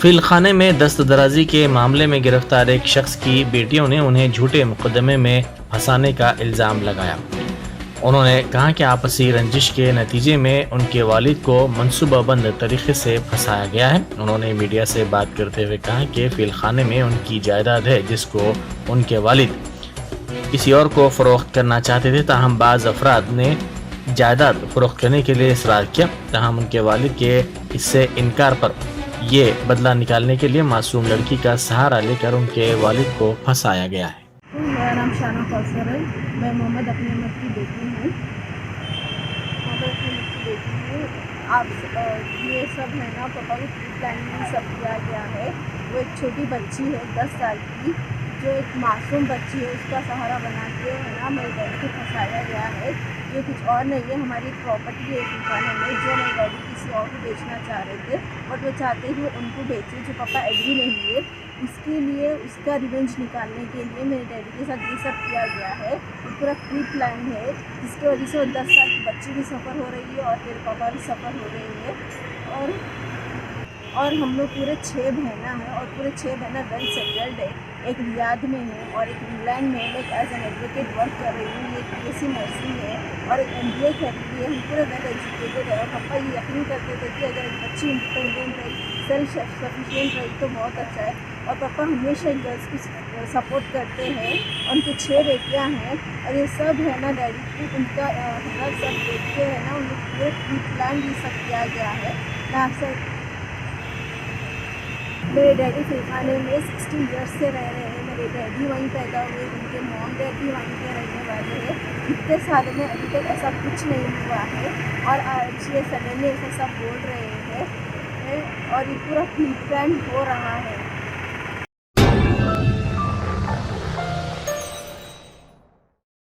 फिलखाने में दस्तदराजी के मामले में गिरफ्तार एक शख्स की बेटियों ने उन्हें झूठे मुकदमे में फंसाने का इल्ज़ाम लगाया। उन्होंने कहा कि आपसी रंजिश के नतीजे में उनके वालिद को मंसूबाबंद तरीके से फंसाया गया है। उन्होंने मीडिया से बात करते हुए कहा कि फिलखाने में उनकी जायदाद है जिसको उनके वालिद किसी और को फ़रोख्त करना चाहते थे, ताहम बाज़ अफराद ने जायदाद फ़रोख्त करने के लिए इसरार किया। ताहम उनके वालिद के इससे इनकार पर ये बदला निकालने के लिए मासूम लड़की का सहारा लेकर उनके वालिद को फंसाया गया है। मेरा नाम शाना कौसर है। मैं मोहम्मद अपनी अहमद की बेटी हूँ। आप ये सब है ना, पापा की प्री प्लानिंग सब किया गया है। वो एक छोटी बच्ची है 10 साल की, जो एक मासूम बच्ची है, उसका सहारा बना के है ना मेरे डैडी को फंसाया गया है। ये कुछ और नहीं है, हमारी एक प्रॉपर्टी है फिलखाने में, जो मेरे डैडी किसी और को बेचना चाह रहे थे, बट वो चाहते हैं कि वो उनको बेचे, जो पापा एग्री नहीं हुए। उसके लिए उसका रिवेंज निकालने के लिए मेरे डैडी के साथ ये सब किया गया है। ये पूरा प्री प्लान है, जिसकी वजह से वो 10 साल की बच्ची भी सफ़र हो रही है और मेरे पापा भी सफ़र हो रही है। और हम लोग पूरे 6 बहना हैं और पूरे 6 बहना वेल सेटल्ड है। एक रियाद में है और एक इंग्लैंड में मैं एज एन एडवोकेट वर्क कर रही हूँ। ये BSc नर्सिंग है और एक MBA कर रही है। हम पूरे वेल एजुकेटेड है और पापा ये यकीन करते थे कि अगर एक बच्ची इंडिपेंडेंट रही, सेल्फ सफिशिएंट रही तो बहुत अच्छा है। और पापा हमेशा गर्ल्स को सपोर्ट करते हैं। उनकी 6 बेटियाँ हैं और ये सब है ना डैडी को उनका हर सब देख के है ना उनको पूरे प्री प्लान ये सब किया गया है। मैं आपसे मेरे डैडी फिलखाने में 60 ईयर्स से रह रहे हैं। मेरे डैडी वहीं पैदा हुए, उनके मॉम डैड भी वहीं के रहने वाले हैं। इतने सालों में अभी तक ऐसा कुछ नहीं हुआ है और आज ये सडनली ऐसा सब बोल रहे हैं और ये पूरा प्री प्लान हो रहा है।